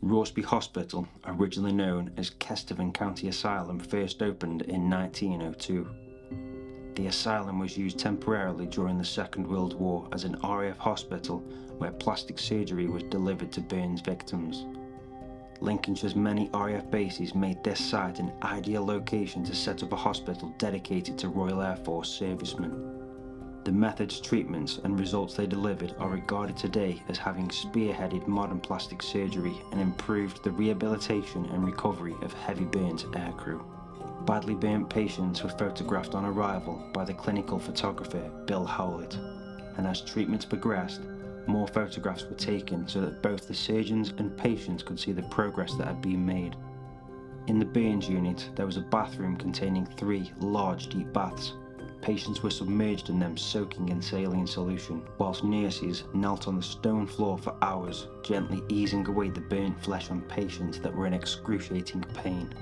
RAUCEBY Hospital, originally known as Kesteven County Asylum, first opened in 1902. The asylum was used temporarily during the Second World War as an RAF hospital where plastic surgery was delivered to burns victims. Lincolnshire's many RAF bases made this site an ideal location to set up a hospital dedicated to Royal Air Force servicemen. The methods, treatments and results they delivered are regarded today as having spearheaded modern plastic surgery and improved the rehabilitation and recovery of heavy burns aircrew. Badly burnt patients were photographed on arrival by the clinical photographer Bill Howlett, and as treatments progressed, more photographs were taken so that both the surgeons and patients could see the progress that had been made. In the burns unit, there was a bathroom containing 3 large deep baths. Patients were submerged in them, soaking in saline solution, whilst nurses knelt on the stone floor for hours, gently easing away the burnt flesh on patients that were in excruciating pain.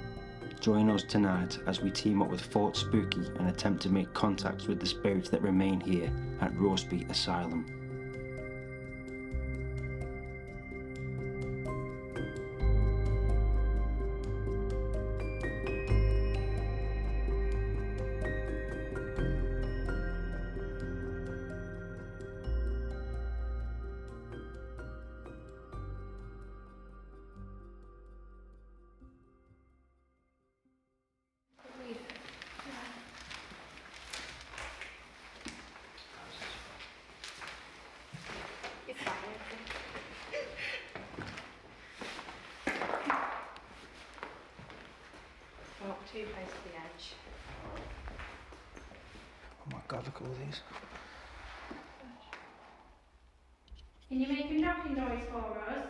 Join us tonight as we team up with 𝒂𝒂𝒃𝒄𝒆𝒃 and attempt to make contact with the spirits that remain here at RAUCEBY Asylum. Too close to the edge. Oh my god, look at all these. Can you make a knocking noise for us?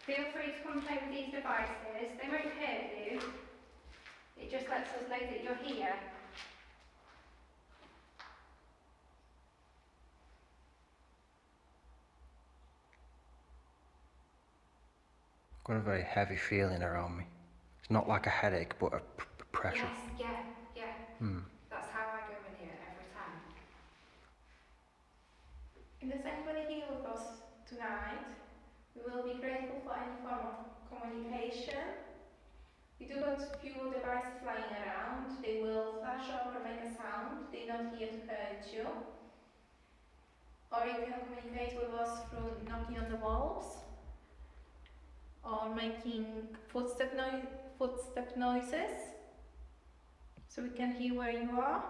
Feel free to come play with these devices. They won't hurt you. It just lets us know that you're here. I've got a very heavy feeling around me. It's not like a headache, but a pressure. Yes, yeah. That's how I go in here every time. If there's anybody here with us tonight, we will be grateful for any form of communication. We do got a few devices flying around. They will flash up or make a sound. They're not here to hurt you. Or you can communicate with us through knocking on the walls, or making footstep noises, so we can hear where you are.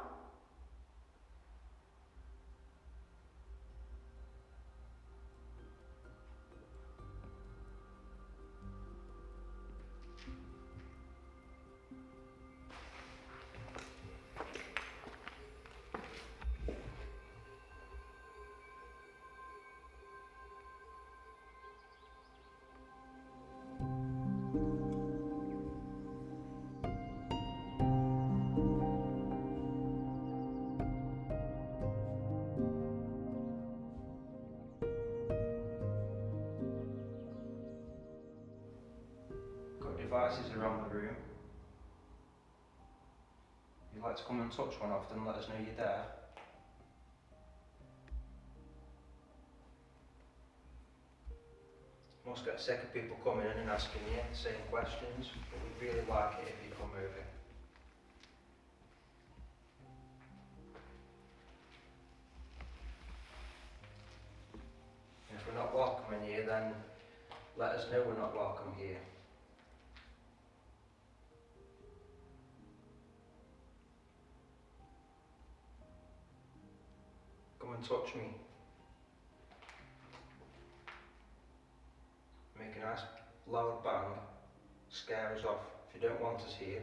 Devices around the room. If you'd like to come and touch one of them, let us know you're there. Must get sick of people coming in and asking you the same questions, but we'd really like it if you come over. And if we're not welcome in here, then let us know we're not welcome here. Come and touch me. Make a nice loud bang. Scare us off if you don't want us here.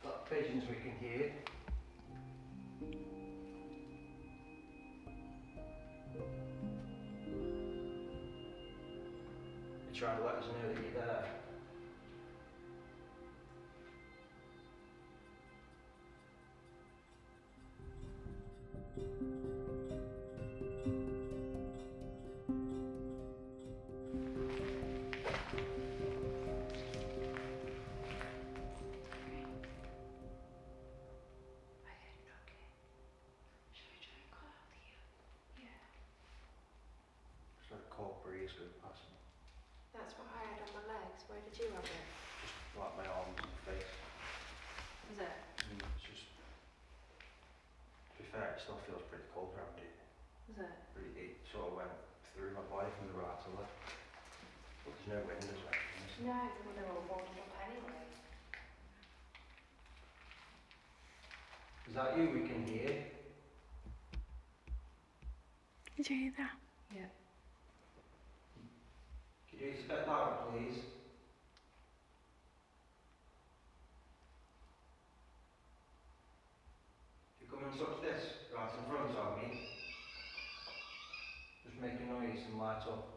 Got pigeons we can hear. They try to let us know that you're there. weeks ago, passing. That's what I had on my legs. Where did you have it? Just like my arms and face. Is it? It's just, to be fair, it still feels pretty cold around here. Is it? It sort of went through my body from the right to left. But there's no wind as well. No, well, they're all boarded up anyway. Is that you we can hear? Did you hear that? Yeah. Could you use a bit louder, please? If you come and touch this right in front of me, just make a noise and light up.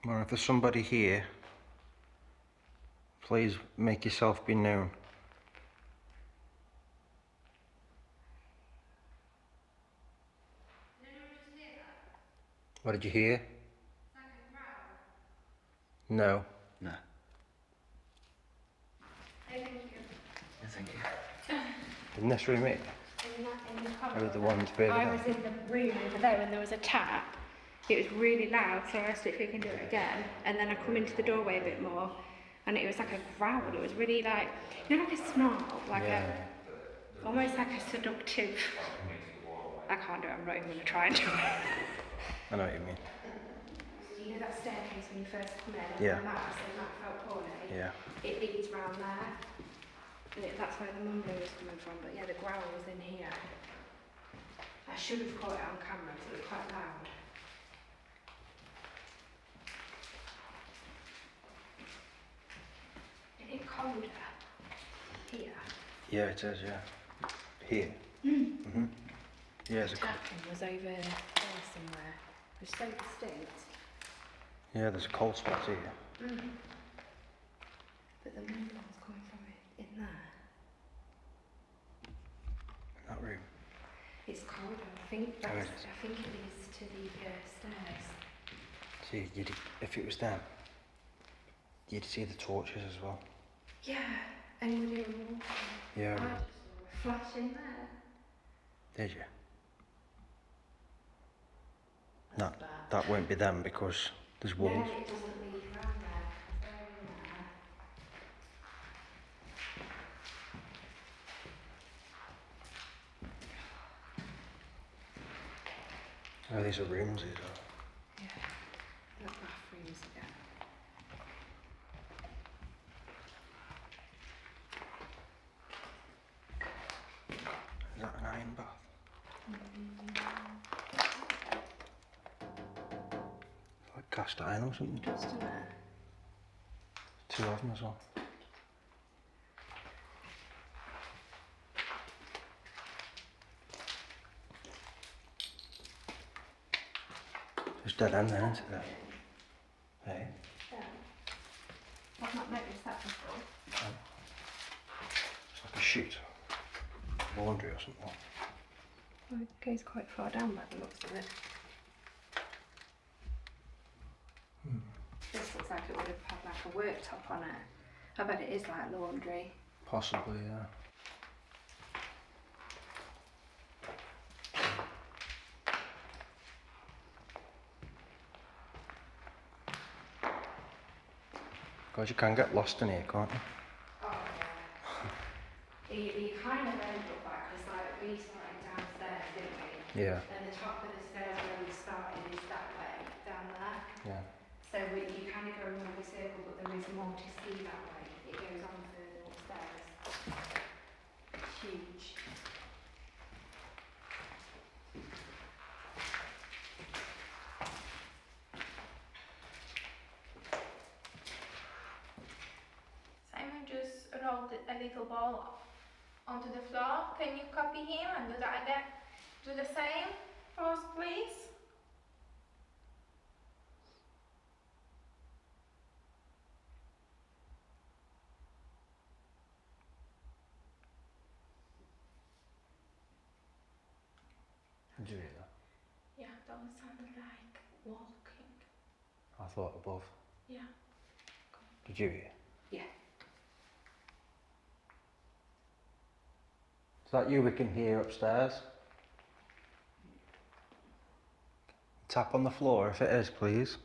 Well, if there's somebody here, please make yourself be known. Did anyone just hear that? What did you hear? It's like a growl. No. No. Thank you. Yeah, thank you. In this room, mate? In the Or the ones further I down? was in the room over there when there was a tap. It was really loud, so I asked if we can do it again. And then I come into the doorway a bit more, and it was like a growl. It was really like, you know, like a snarl, like almost like a seductive. I can't do it. I'm not even going to try and do it. I know what you mean. You know that staircase when you first come in? Yeah. And that's in that felt corner. Yeah. It leads round there. That's where the mumbling was coming from. But yeah, the growl was in here. I should have caught it on camera because it was quite loud. Is it colder here? Yeah, it is, yeah. Here. Yeah, it's The tapping was over there somewhere. It was so distinct. yeah, there's a cold spot here. But the mumbling was coming from it in there. In that room. It's colder. I think Oh, that's, is it? I think it leads to the stairs. See, if it was them, you'd see the torches as well. Yeah, and we didn't walk. Yeah. I just saw a flash in there. Did you? That's No, bad. that won't be them because there's walls. No, it doesn't lead round there. They're in there. Oh, these are rooms, these are. Yeah, the bathrooms again. Is that an iron bath? Like cast iron or something? Just in there. Two of them as well. It's dead end then, isn't it? Hey? Yeah. I've not noticed that before. It's like a chute. Laundry or something. Well, it goes quite far down by the looks of it. This looks like it would have had like a worktop on it. I bet it is like laundry. Possibly, yeah. God, you can get lost in here, can't you? Oh yeah. you kind of end up back because like we started downstairs, didn't we? Yeah. And the top of the stairs where we started is that way, down there. Yeah. So you kind of go around the circle, but there is more to see that way. It goes on further upstairs. It's huge. Simon just rolled a little ball onto the floor. Can you copy him and do that again? Do the same for us, please. Did you hear that? Yeah, that one sounded like walking. I thought above. Yeah. Did you hear? Yeah. that you we can hear upstairs? Tap on the floor if it is, please.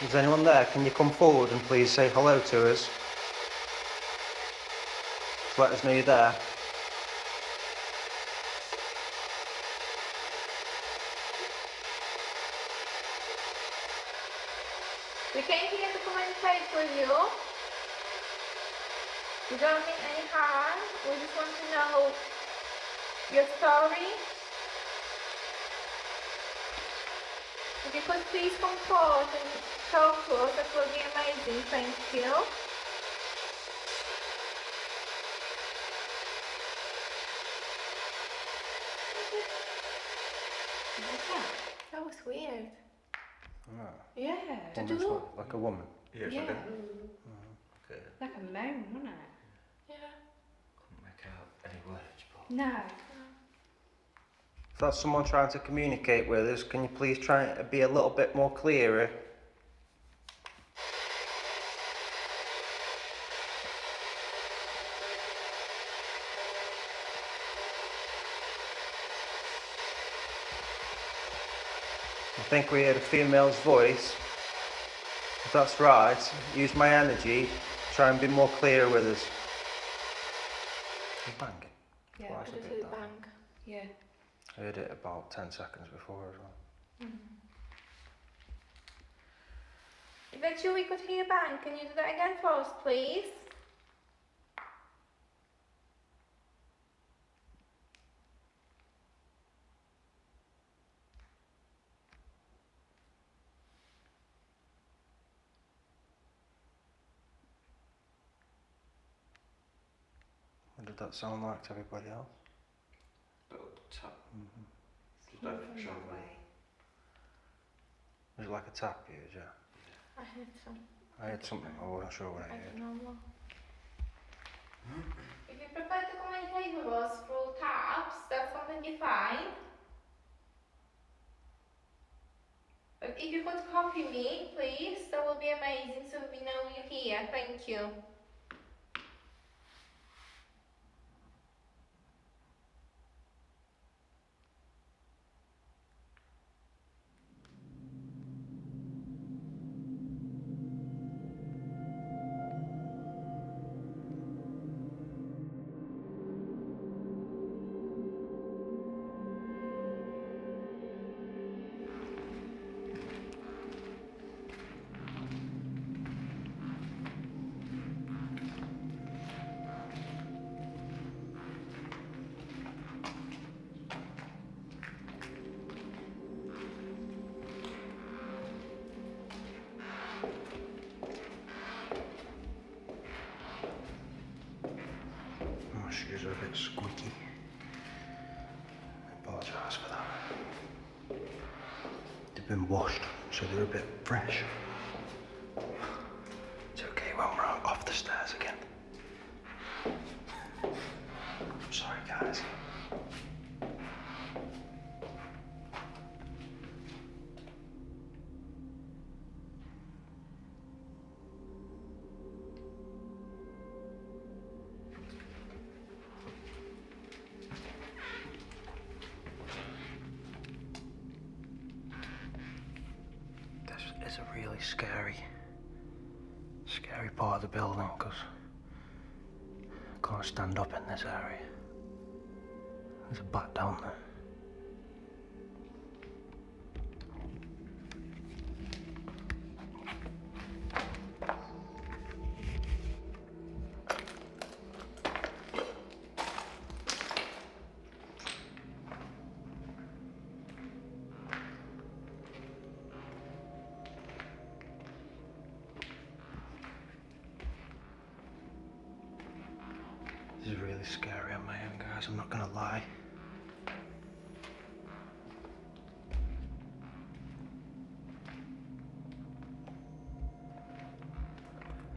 Is anyone there? Can you come forward and please say hello to us? Just let us know you're there. We came here to communicate with you. We don't mean any harm. We just want to know your story. If you could please come forward and talk to us, that will be amazing. Thank you. That was weird. Oh. Yeah. To Almost do. like a woman. Yeah, Yeah. Okay. Like a moan, wasn't it? Yeah. Couldn't make out any words, but No. If that's someone trying to communicate with us, can you please try to be a little bit more clearer? I think we heard a female's voice. If that's right, use my energy, try and be more clear with us. Bang. Yeah. Twice I a just bit heard that. bang. Yeah. I heard it about 10 seconds before as well. I bet you we could hear bang. Can you do that again for us, please? What did that sound like to everybody else? little tap. Just Coming over from the that shoulder. way. Was it like a tap you heard, yeah? I heard some. I heard something, I wasn't sure what I I heard. don't know what. If you prefer to communicate with us through taps, that's completely fine. But if you could copy me, please, that would be amazing so we know you're here. Thank you. My shoes are a bit squeaky. I apologise for that. They've been washed, so they're a bit fresh. It's okay when we're off the stairs again. I'm sorry, guys. This is a really scary part of the building because I can't stand up in this area. There's a bat down there. This is really scary on my own, guys, I'm not gonna lie.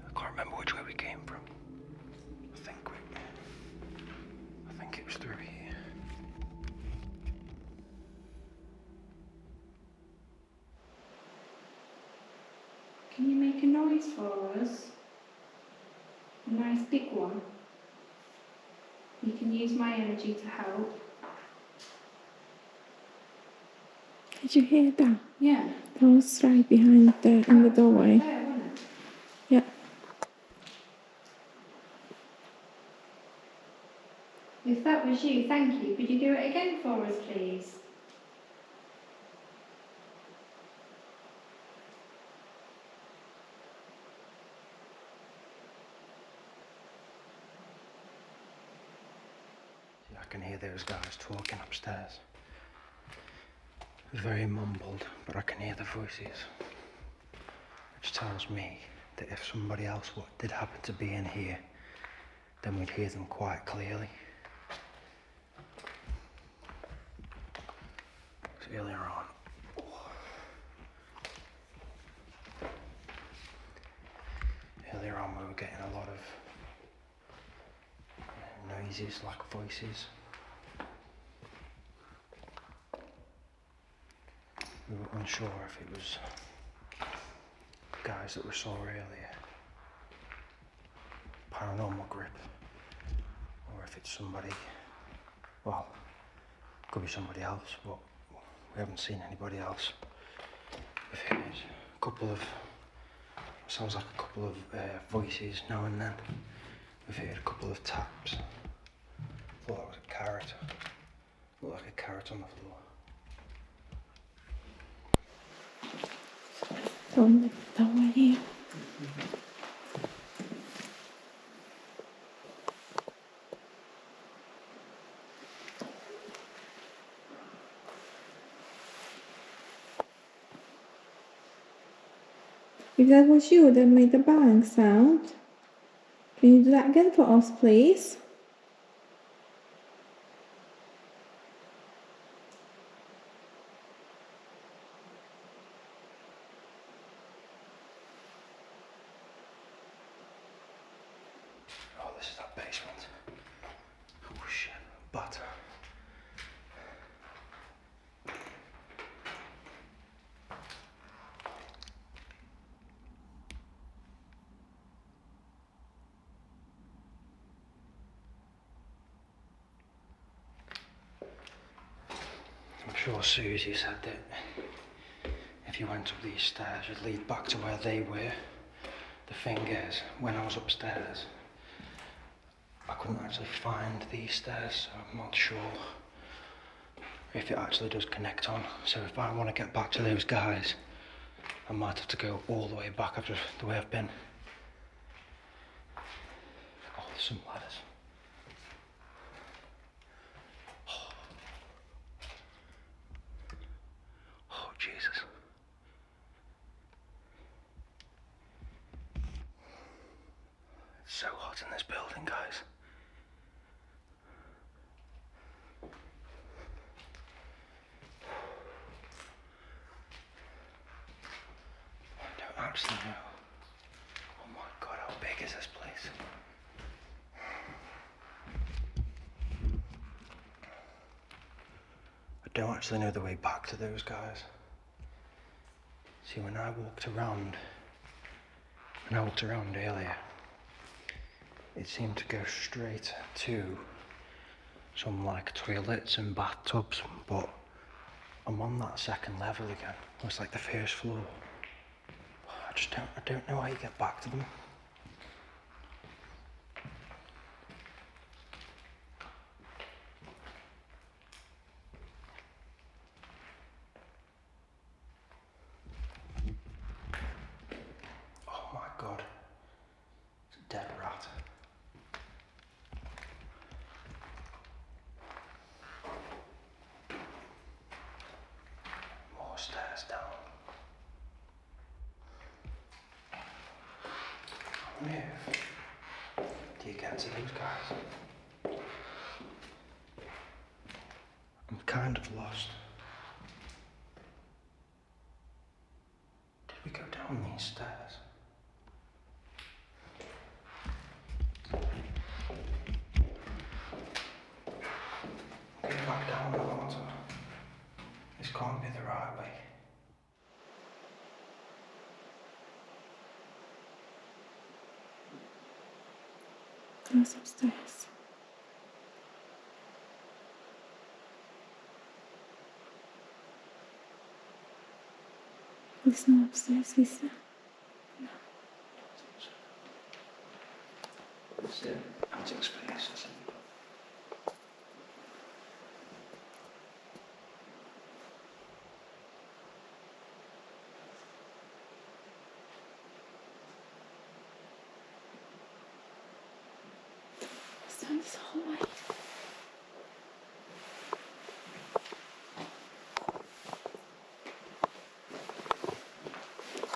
I can't remember which way we came from. I think it was through here. Can you make a noise for us? A nice big one. You can use my energy to help. Did you hear that? Yeah. That was right behind in the doorway. There, wasn't it? Yeah. If that was you, thank you. Could you do it again for us, please? I can hear those guys talking upstairs. It's very mumbled, but I can hear the voices. Which tells me that if somebody else did happen to be in here, then we'd hear them quite clearly. So earlier on, we were getting a lot of noises, like voices. We were unsure if it was guys that we saw earlier, paranormal grip, or if it's somebody, well, could be somebody else, but we haven't seen anybody else. We've heard a couple of, sounds like a couple of voices now and then. We've heard a couple of taps. Thought that was a carrot. Looked like a carrot on the floor. From the doorway here. If that was you that made the bang sound, can you do that again for us, please? Oh, this is that basement. Oh shit, but I'm sure Susie said that if you went up these stairs, you'd lead back to where they were. The thing is, when I was upstairs, I couldn't actually find these stairs, so I'm not sure if it actually does connect on. So if I want to get back to those guys, I might have to go all the way back after the way I've been. Oh, there's some ladders. Oh, Jesus. It's so hot in this building, guys. I don't actually know. Oh my God, how big is this place? I don't actually know the way back to those guys. See, when I walked around earlier, it seemed to go straight to some like toilets and bathtubs, but I'm on that second level again. It's like the first floor. I don't know how you get back to them. Oh my God. It's a dead rat. More stairs down. How do you get to those guys? I'm kind of lost. Did we go down these stairs? Go back down the water. This can't be the right way. That's upstairs. Listen upstairs, listen. Out of space. It's down this hallway.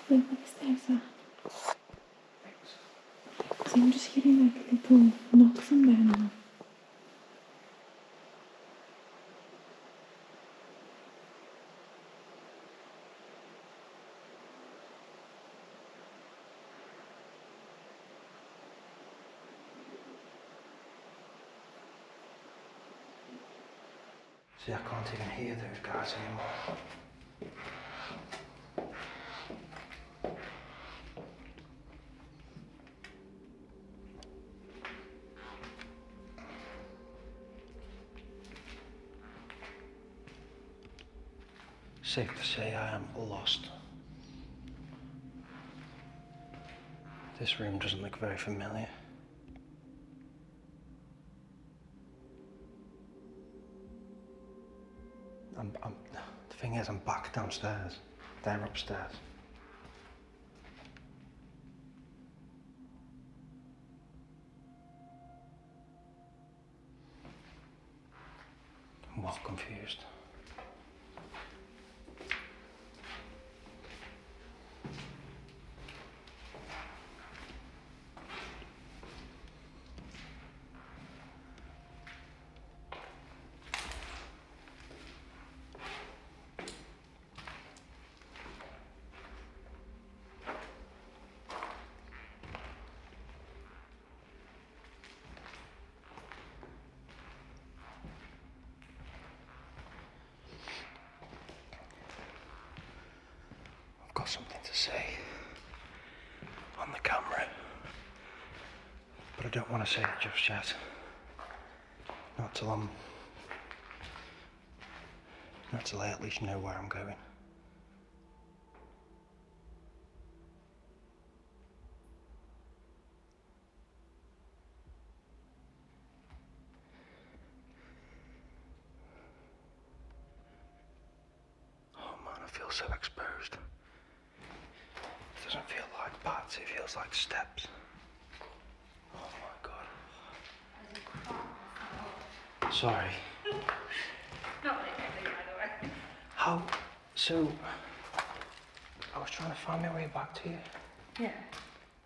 Where the stairs are. See, I'm just hearing like little knocks on there now. See, I can't even hear those guys anymore. Safe to say I am lost. This room doesn't look very familiar. The thing is, I'm back downstairs. They're upstairs. I'm well confused. I've got something to say on the camera, but I don't want to say it just yet. Not till I at least know where I'm going. Oh man, I feel so exposed. It doesn't feel like bats, it feels like steps. Oh my god. Sorry. Not really, by the way. How? So, I was trying to find my way back to you. Yeah.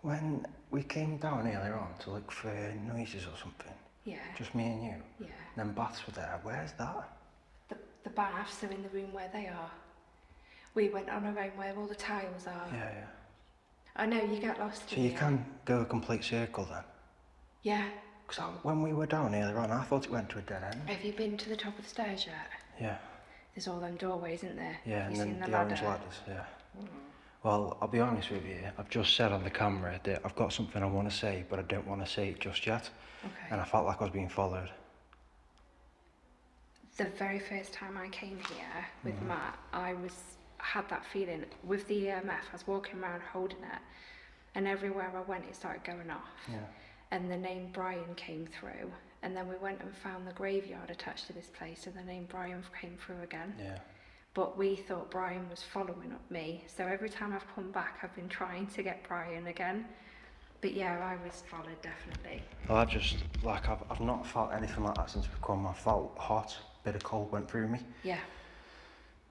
When we came down earlier on to look for noises or something, Yeah. just me and you, Yeah. then baths were there. Where's that? The baths are in the room where they are. We went on our own where all the tiles are. Yeah, yeah. I know, you get lost So in you here. can go a complete circle then? Yeah. Because when we were down earlier on, I thought it went to a dead end. Have you been to the top of the stairs yet? Yeah. There's all them doorways, isn't there? Yeah, Have and you then seen the ladder? orange ladders, yeah. Well, I'll be honest with you, I've just said on the camera that I've got something I want to say, but I don't want to say it just yet. Okay. And I felt like I was being followed. The very first time I came here with Matt, I had that feeling with the EMF. I was walking around holding it, and everywhere I went, it started going off. Yeah. And the name Brian came through, and then we went and found the graveyard attached to this place, and the name Brian came through again. Yeah. But we thought Brian was following up me, so every time I've come back, I've been trying to get Brian again. But yeah, I was followed, definitely. Well, I've not felt anything like that since we've come. I felt hot, a bit of cold went through me. Yeah.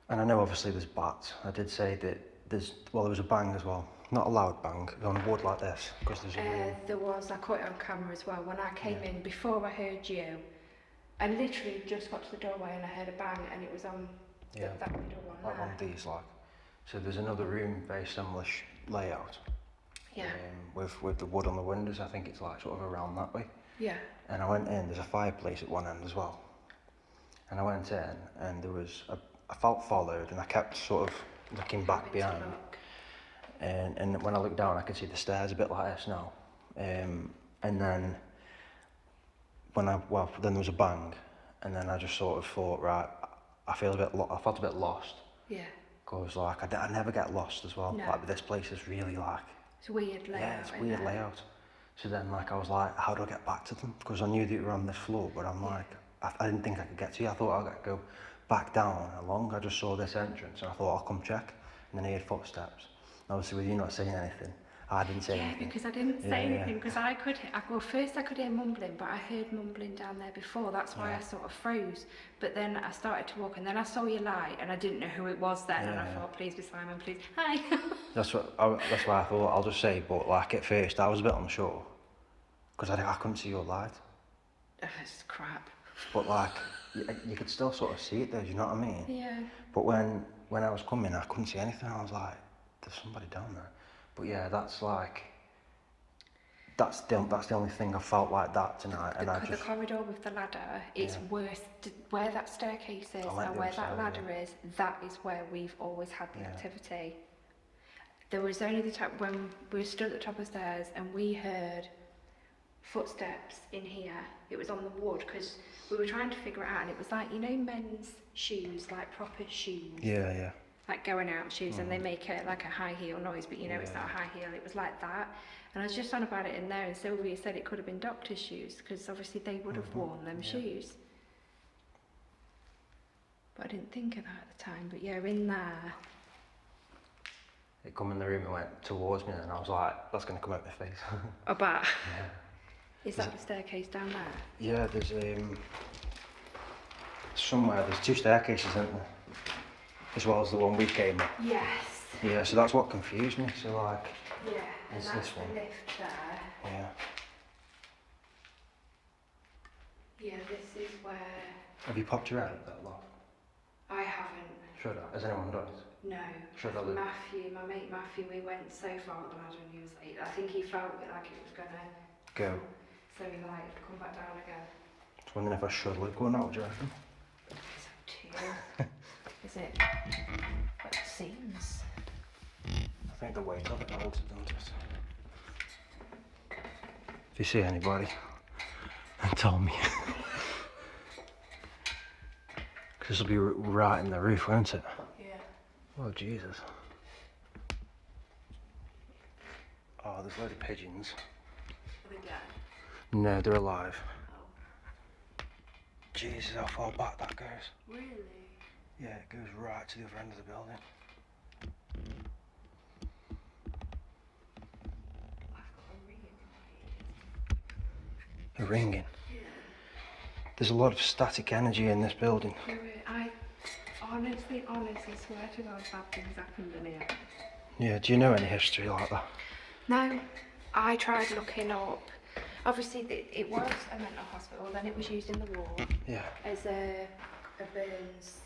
And I know obviously there's bats. I did say that there was a bang as well. Not a loud bang, it was on wood like this, because there's a room. There was, I caught it on camera as well. When I came in, before I heard you, I literally just got to the doorway and I heard a bang, and it was on that middle one Like one of these, like. So there's another room, very similar layout. Yeah. With the wood on the windows, I think it's like sort of around that way. Yeah. And I went in, there's a fireplace at one end as well. And I went in and I felt followed, and I kept sort of looking back behind. And when I looked down, I could see the stairs a bit like this now. And then then there was a bang, and then I just sort of thought, right, I felt a bit lost. Yeah. Because like I never get lost as well. No. Like, but this place is really like, It's a weird layout. yeah, it's a weird layout. So then like I was like, how do I get back to them? Because I knew they were on this floor, but I'm like, I didn't think I could get to you. I thought I'd go back down along. I just saw this entrance and I thought I'll come check. And then I heard footsteps. Obviously with you not saying anything, I didn't say anything. Yeah, because I didn't say anything, because first I could hear mumbling, but I heard mumbling down there before, that's why I sort of froze. But then I started to walk, and then I saw your light, and I didn't know who it was then, and I thought, please be Simon, please, hi. That's why I thought, I'll just say, but like at first I was a bit unsure, because I couldn't see your light. It's crap. But like, you could still sort of see it there, do you know what I mean? Yeah. But when I was coming, I couldn't see anything, I was like, there's somebody down there. But yeah, that's the only thing I felt like that tonight. The corridor with the ladder, it's worse. Where that staircase is and where that ladder is, that is where we've always had the activity. There was only the time when we stood at the top of the stairs and we heard footsteps in here. It was on the wood, because we were trying to figure it out, and it was like, you know, men's shoes, like proper shoes. Yeah. Like going out shoes, and they make it like a high heel noise, but you know it's not a high heel. It was like that, and I was just on about it in there, and Sylvia said it could have been doctor's shoes, because obviously they would have worn them shoes. But I didn't think of that at the time. But yeah, in there. It come in the room and went towards me, and I was like, that's going to come out my face. I bet. Yeah. Is that the staircase down there? Yeah, there's somewhere, there's 2 staircases, isn't there? As well as the one we came up. Yes. Yeah, so that's what confused me. So like, yeah, and it's that's this one. The lift there. Yeah. Yeah, this is where. Have you popped your head up that lot? I haven't. Should I? Has anyone done it? No. Should I? Matthew, my mate Matthew, we went so far up the ladder and he was like, I think he felt like it was gonna go. So he like come back down again. I was wondering if I should like go now, do you reckon? It's up to you. Is it? It seems. I think the weight of it holds it, doesn't it? If you see anybody, then tell me. Because it'll be right in the roof, won't it? Yeah. Oh, Jesus. Oh, there's a load of pigeons. Are they dead? No, they're alive. Oh. Jesus, how far back that goes. Really? Yeah, it goes right to the other end of the building. I've got a ring in my ears. A ringing? Yeah. There's a lot of static energy in this building. I honestly swear to God bad things happened in here. Yeah, do you know any history like that? No, I tried looking up. Obviously, it was a mental hospital, then it was used in the war as a burns.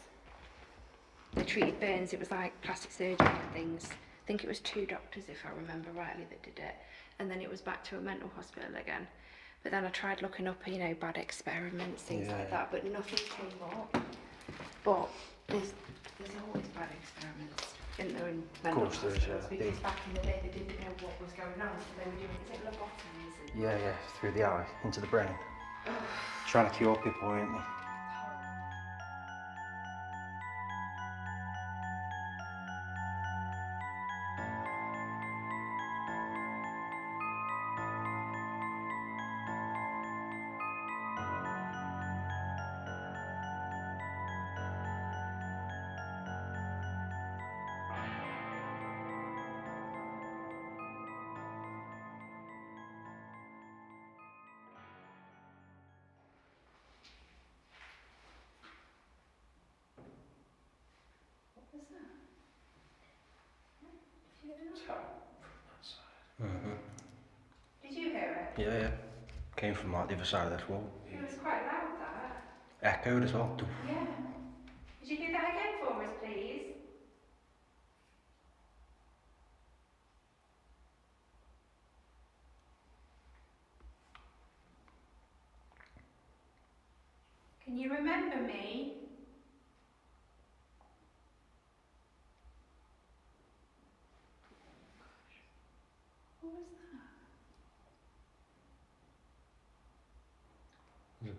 They treated burns, it was like plastic surgery and things. I think it was 2 doctors, if I remember rightly, that did it. And then it was back to a mental hospital again. But then I tried looking up, you know, bad experiments, things like that, but nothing came up. But there's always bad experiments in the mental hospitals, because back in the day they didn't know what was going on, so they were doing, is it lobotomies? Yeah, through the eye, into the brain. Trying to cure people, aren't they? Did you hear it? Yeah. Came from like the other side of this wall. It was quite loud, that. Echoed as well. Yeah. Could you do that again for us, please? Can you remember me? What was that? There's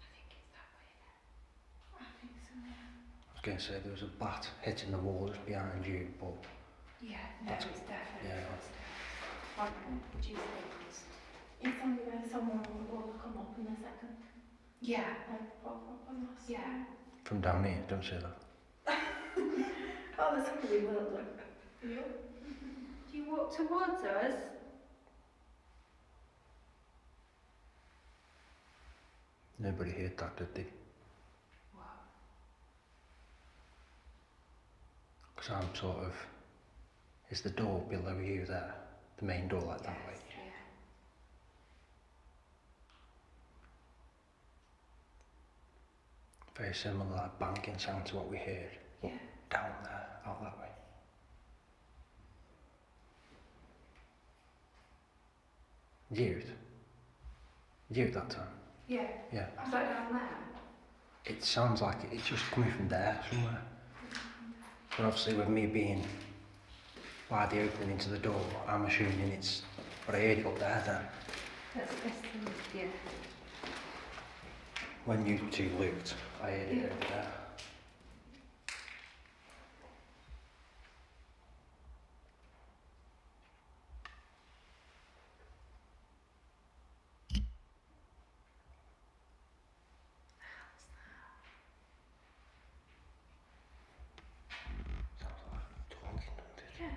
I think it's that way. I think so, yeah. I was going to say there was a bat hitting the wall just behind you, but Yeah, no, That's- it's definitely yeah. footsteps. What do you think? It's only when someone will come up in a second Yeah, and pop up on us. yeah. from down here, don't say that. Oh, there's somebody will do. You? Do you walk towards us? Nobody heard that, did they? Wow. Because I'm sort of. Is the door below you there? The main door, like that way? Yes, yeah. Very similar, like banking sound to what we heard Yeah. down there, out that way. You that time? Yeah. Yeah. Was that down there? It sounds like it's just coming from there somewhere. But obviously with me being by the opening into the door, I'm assuming it's, but I heard it up there then. That's the best thing, yeah. When you two looked, I heard it over there. Sounds like talking, doesn't it? Yeah.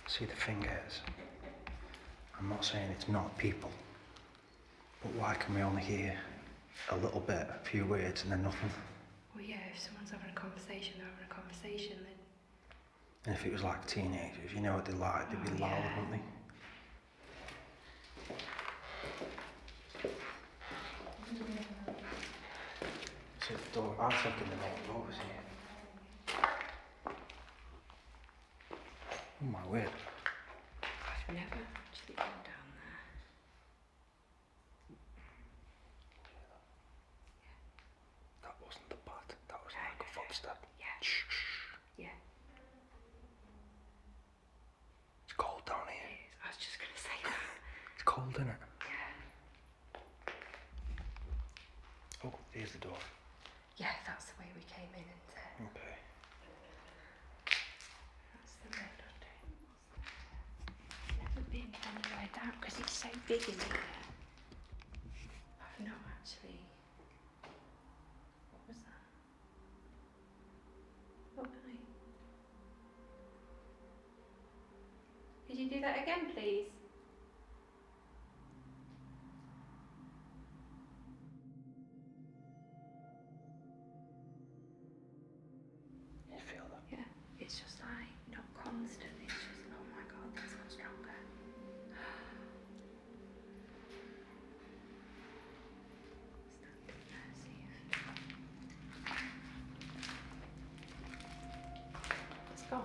See, the thing is, I'm not saying it's not people, but why can we only hear a little bit, a few words, and then nothing? Well, yeah, if someone's having a conversation, they're having a conversation, then... And if it was like teenagers, you know what they like, they'd be Oh, loud, yeah. wouldn't they? So the door, I'm thinking the main door was here. Oh my word. I've never actually gone down there. That wasn't the bat, that was No, like a no, no. footstep. Yeah. Shh, shh. Yeah. It's cold down here. It is. I was just going to say that. It's cold, isn't it? Yeah. Oh, here's the door. Yeah, that's the way we came in, isn't it? Okay. That's the road under it. Never been anywhere down because it's so big in here. I've not actually. What was that? Okay. Could you do that again, please? You feel that? Yeah. It's just like not constant. It's just oh my god, that's got stronger. Stand there, see if it's gone.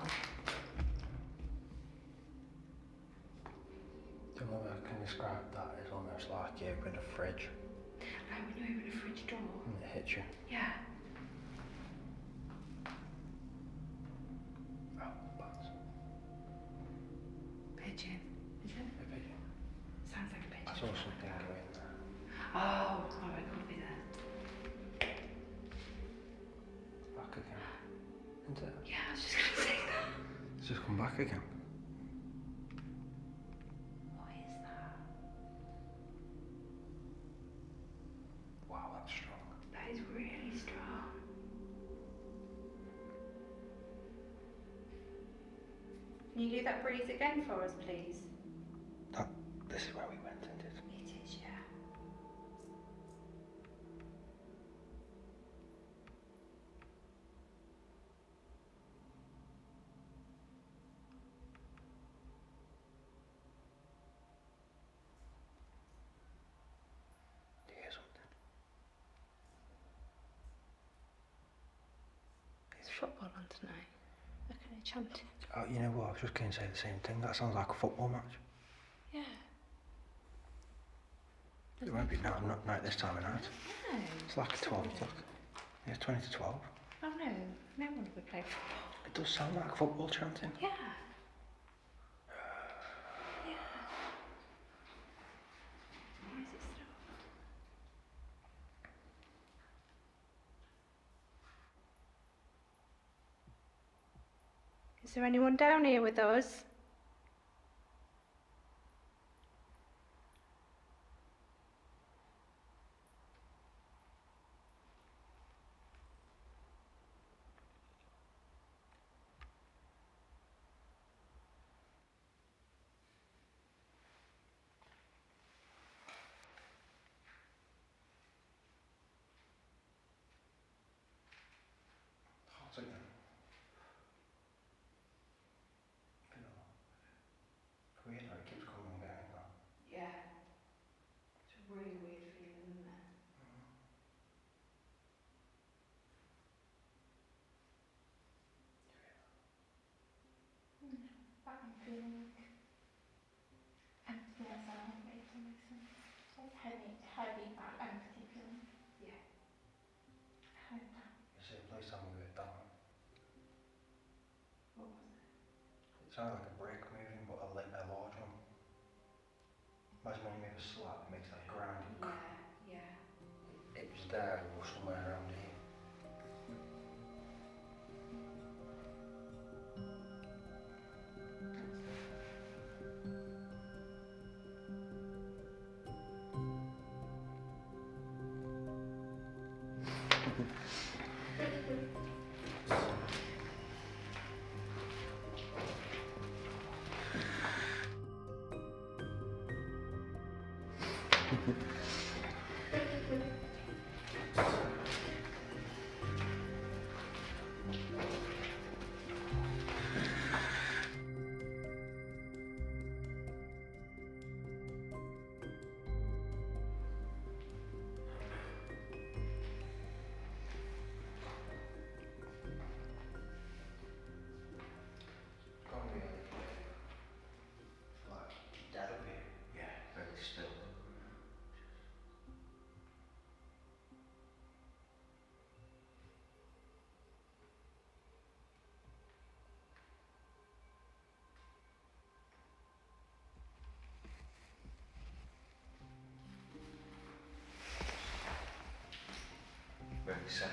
The only way I can describe that is almost like you open a fridge Like when you open a fridge door. and it hits you. Yeah. Oh, bats. Pigeon. Is it? A pigeon. Sounds like a pigeon. I saw something go in there. Oh, it could be there. Back again. Isn't it? Yeah, I was just gonna say that. It's just come back again. What is that? Wow, that's strong. That is really strong. Can you do that breeze again for us, please? This is where we went, isn't it? It is, yeah. Do you hear something? Is football on tonight? Looking at chanting. Oh, you know what? I was just going to say the same thing. That sounds like a football match. Yeah. It won't be now, not this time of night. No. It's like 12 o'clock. Yeah, 20 to 12. Oh no one would play football. It does sound like football chanting. Yeah. Yeah. Why is it stopped? Is there anyone down here with us? Hot again. Weird how it keeps coming and going now. Yeah. It's a really weird feeling, isn't it? But I'm feeling empty as well, if that makes sense. Like heavy but empty feeling. Yeah. Heavy. The same place I'm with that one. What was it? It sounds like a brick moving, but a large one. Imagine when you move a slab, it makes that ground. Yeah. It was there or somewhere around here. Very sad.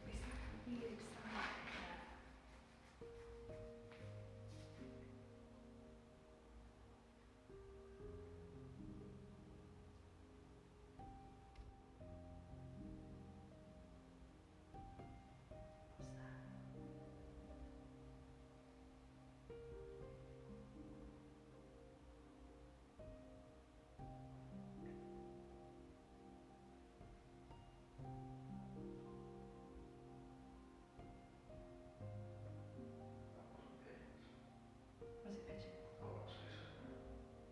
It's like a weird sound. Was it pigeon? Oh,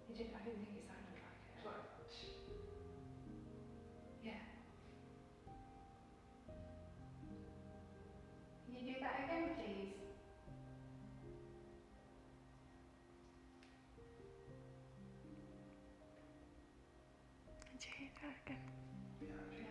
that's what I didn't think it sounded like it. it's like this. Yeah. Can you do that again, please? Did you hear that again? Yeah,